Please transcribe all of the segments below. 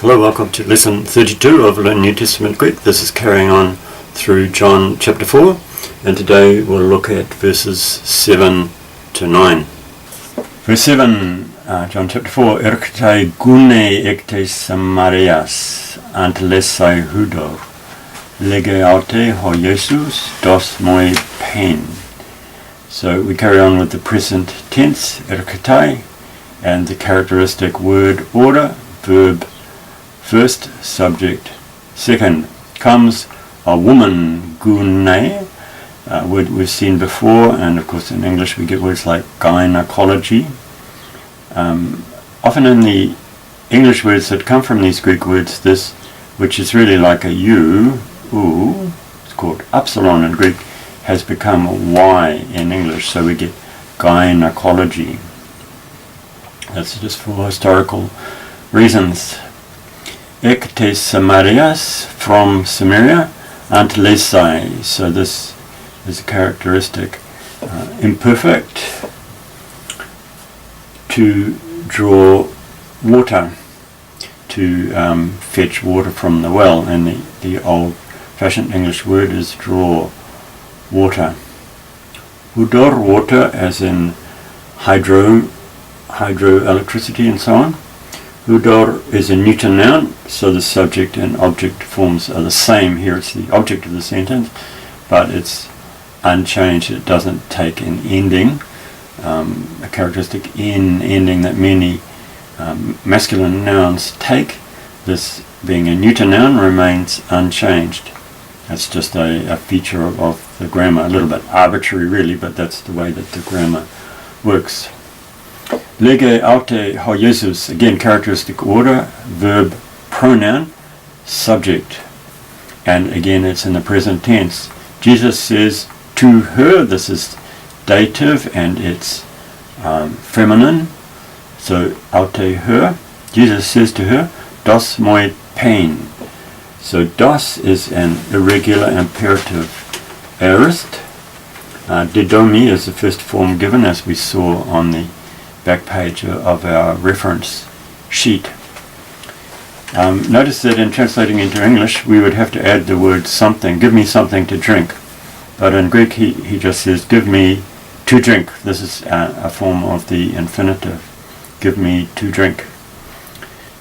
Hello, welcome to lesson 32 of Learn New Testament Greek. This is carrying on through John chapter 4, and today we'll look at verses 7 to 9. Verse 7, John chapter 4, Erktai gune ekte Samarias antelesai hudor, lege aute ho Jesus dos moi pen. So we carry on with the present tense, erktai, and the characteristic word order, verb first, subject second. Comes a woman, gune, word we've seen before, and of course in English we get words like gynecology. Often in the English words that come from these Greek words, this, which is really like a U, it's called upsilon in Greek, has become a Y in English, so we get gynecology. That's just for historical reasons. Ekte Samarias, from Samaria, antelesai. So this is a characteristic, imperfect, to draw water, to fetch water from the well, and the old-fashioned English word is draw water. Hudor, water, as in hydroelectricity and so on. Hudor is a neuter noun, so the subject and object forms are the same. Here it's the object of the sentence, but it's unchanged. It doesn't take an ending, a characteristic ending that many masculine nouns take. This, being a neuter noun, remains unchanged. That's just a feature of the grammar, a little bit arbitrary really, but that's the way that the grammar works. Lege aute ho Jesus, again characteristic order, verb, pronoun, subject, and again it's in the present tense. Jesus says to her, this is dative and it's feminine, so aute her, Jesus says to her, dos moi pen. So dos is an irregular imperative aorist. Didomi is the first form given, as we saw on the back page of our reference sheet. Notice that in translating into English we would have to add the word something, give me something to drink, but in Greek he just says give me to drink. This is a form of the infinitive, give me to drink.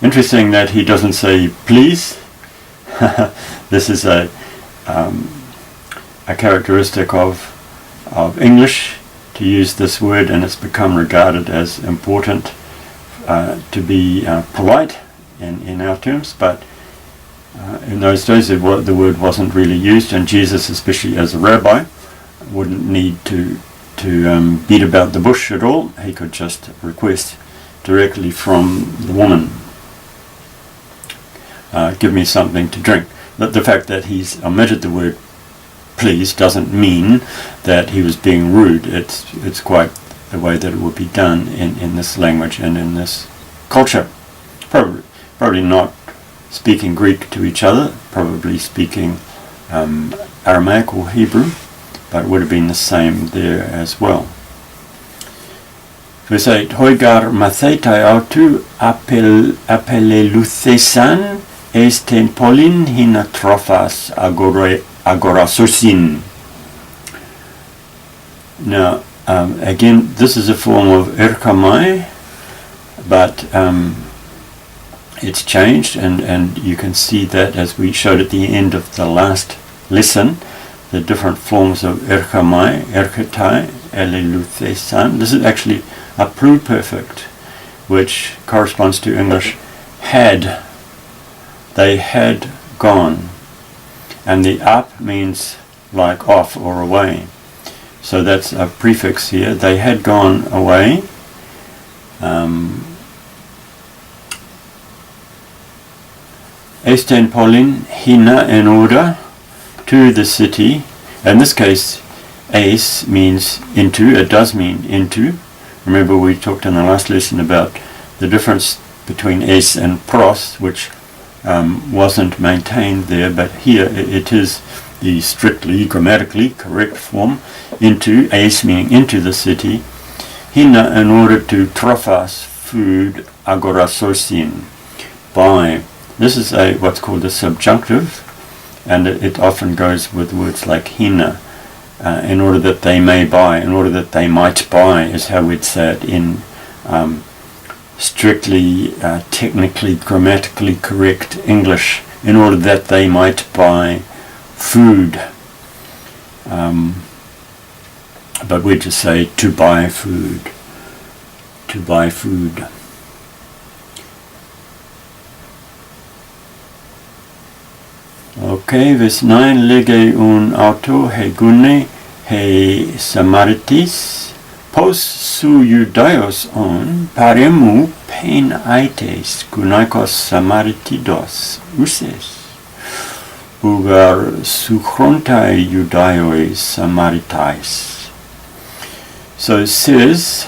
Interesting that he doesn't say please. This is a characteristic of English, to use this word, and it's become regarded as important to be polite in our terms, but in those days the word wasn't really used, and Jesus, especially as a rabbi, wouldn't need to beat about the bush at all. He could just request directly from the woman, give me something to drink. The fact that he's omitted the word please doesn't mean that he was being rude. It's quite the way that it would be done in this language and in this culture. Probably not speaking Greek to each other, probably speaking Aramaic or Hebrew, but it would have been the same there as well. Verse 8, Hoigar matheitai autu apeleluthesan esten polin hina trophas agorasosin. Now, again, this is a form of erkamai, but it's changed, and you can see that as we showed at the end of the last lesson, the different forms of erkamai, erkatai, eleluthesan. This is actually a pluperfect, which corresponds to English had. They had gone. And the up means like off or away. So that's a prefix here. They had gone away. Esten polin hina, in order, to the city. In this case, eis means into. It does mean into. Remember we talked in the last lesson about the difference between eis and pros, which wasn't maintained there, but here it is the strictly grammatically correct form, into, eis meaning into the city, hina, in order to trophas, food, agorasosin, by This is what's called a subjunctive, and it often goes with words like hina, in order that they may buy, in order that they might buy, is how we'd say it in strictly, technically, grammatically correct English, in order that they might buy food. But we just say to buy food. To buy food. Okay, verse 9. Lege un auto he gune he samaritis pos su Judaios on paremu pen aites gunaikos samaritidos uses. Ugar suchrontai Judaioi samaritais. So it says,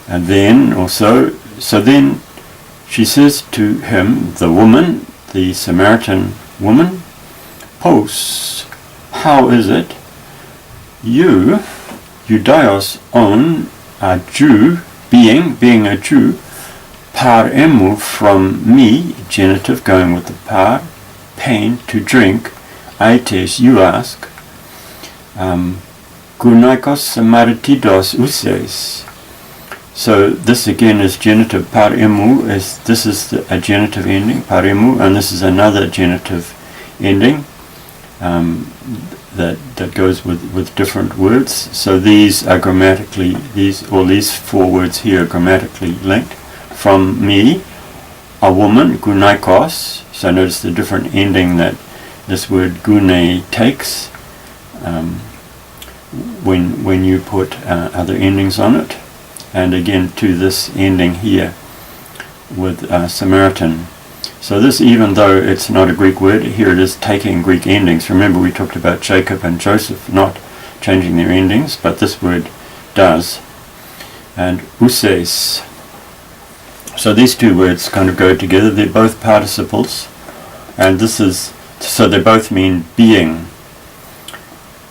and then also, so then she says to him, the woman, the Samaritan woman, Pos, how is it you, Judaios on, a Jew, being a Jew, par emu, from me, genitive going with the par, pain, to drink, aites, you ask, gunaikos samaritidos uses. So this again is genitive. Par emu, this is a genitive ending, par emu, and this is another genitive ending that goes with different words. So these are grammatically, these four words here are grammatically linked. From me, a woman, gunaikos. So notice the different ending that this word gune takes when you put other endings on it. And again to this ending here with Samaritan. So this, even though it's not a Greek word, here it is taking Greek endings. Remember we talked about Jacob and Joseph not changing their endings, but this word does. And uses. So these two words kind of go together. They're both participles, and this is, so they both mean being.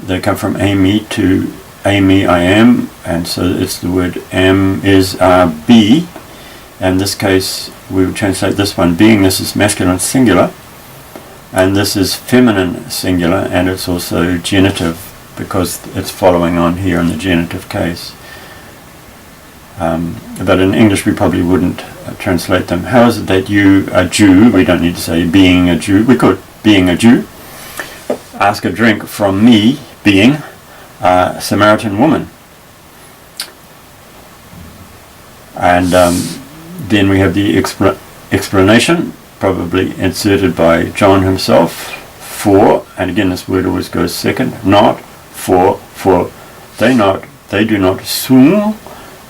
They come from ami to ami, I am, and so it's the word am is be. In this case we would translate this one being. This is masculine singular, and this is feminine singular, and it's also genitive because it's following on here in the genitive case. But in English we probably wouldn't translate them. How is it that you, a Jew, we don't need to say being a Jew, we could, being a Jew, ask a drink from me, being a Samaritan woman. And then we have the explanation, probably inserted by John himself, for, and again this word always goes second, not, for they do not soon.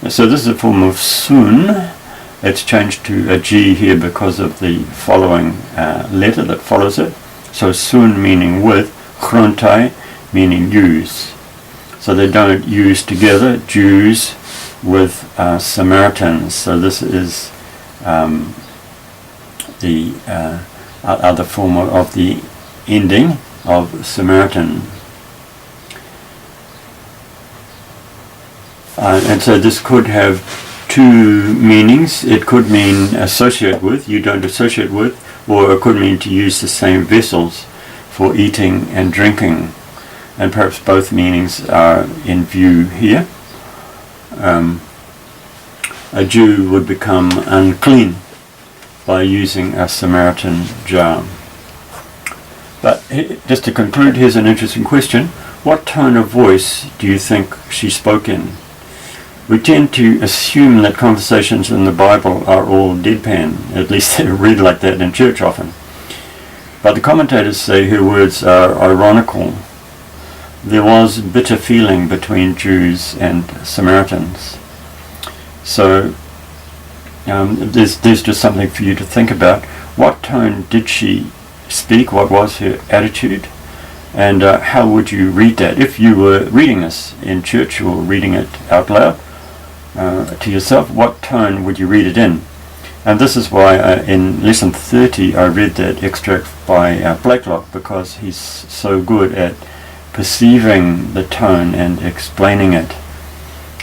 So this is a form of soon. It's changed to a G here because of the following letter that follows it. So soon meaning with, chrontai meaning use. So they don't use together, Jews with Samaritans. So this is the other form of the ending of Samaritan. And so this could have two meanings. It could mean associate with, you don't associate with, or it could mean to use the same vessels for eating and drinking. And perhaps both meanings are in view here. A Jew would become unclean by using a Samaritan jar. But just to conclude, here's an interesting question. What tone of voice do you think she spoke in? We tend to assume that conversations in the Bible are all deadpan. At least they read like that in church often. But the commentators say her words are ironical. There was bitter feeling between Jews and Samaritans. So there's just something for you to think about. What tone did she speak? What was her attitude? And how would you read that? If you were reading this in church or reading it out loud to yourself, what tone would you read it in? And this is why in lesson 30 I read that extract by Blakelock, because he's so good at perceiving the tone and explaining it.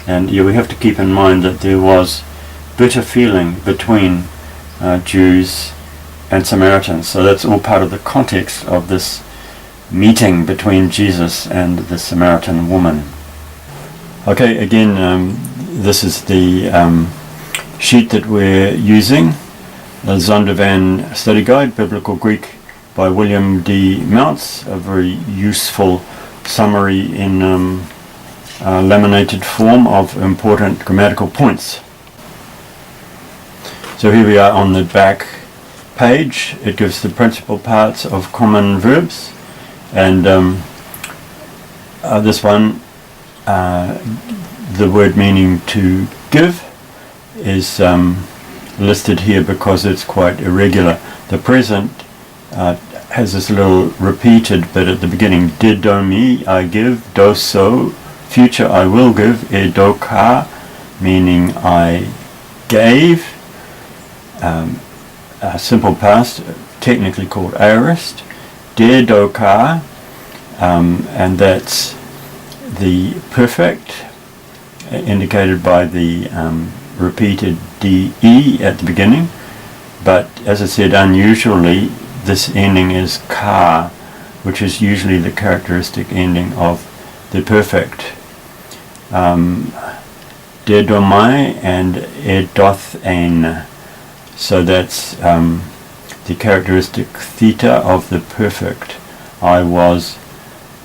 And we have to keep in mind that there was bitter feeling between Jews and Samaritans. So that's all part of the context of this meeting between Jesus and the Samaritan woman. Okay, again, this is the sheet that we're using, the Zondervan Study Guide, Biblical Greek by William D. Mounts, a very useful summary in laminated form of important grammatical points. So here we are on the back page. It gives the principal parts of common verbs, and this one, the word meaning to give, is listed here because it's quite irregular. The present has this little repeated bit at the beginning. Didomi, I give. Doso, future, I will give. Edoka, meaning I gave. Simple past, technically called aorist. Dedoka, and that's the perfect, indicated by the repeated de at the beginning. But as I said, unusually, this ending is ka, which is usually the characteristic ending of the perfect. Dedomai and edothen. So that's the characteristic theta of the perfect. I was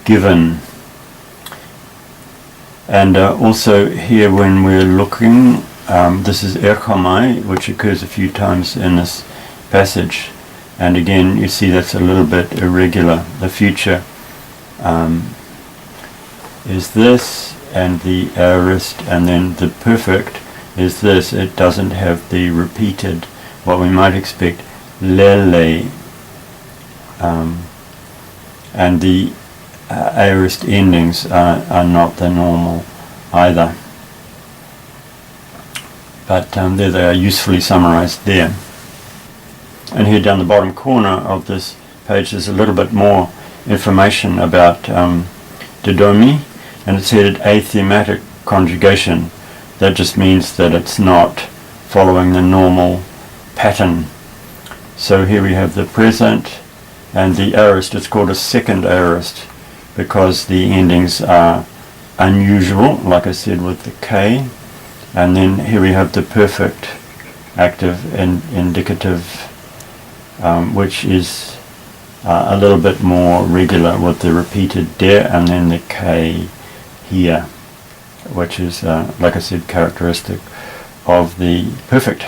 given. And also here when we're looking, this is erchomai, which occurs a few times in this passage. And again, you see that's a little bit irregular. The future is this, and the aorist, and then the perfect is this. It doesn't have the repeated, what we might expect, lele, and the aorist endings are not the normal either. But there they are, usefully summarized there. And here down the bottom corner of this page there's a little bit more information about didomi, and it's headed athematic conjugation. That just means that it's not following the normal pattern. So here we have the present and the aorist. It's called a second aorist because the endings are unusual, like I said, with the K. And then here we have the perfect active and indicative, which is a little bit more regular with the repeated der and then the K here, which is, like I said, characteristic of the perfect.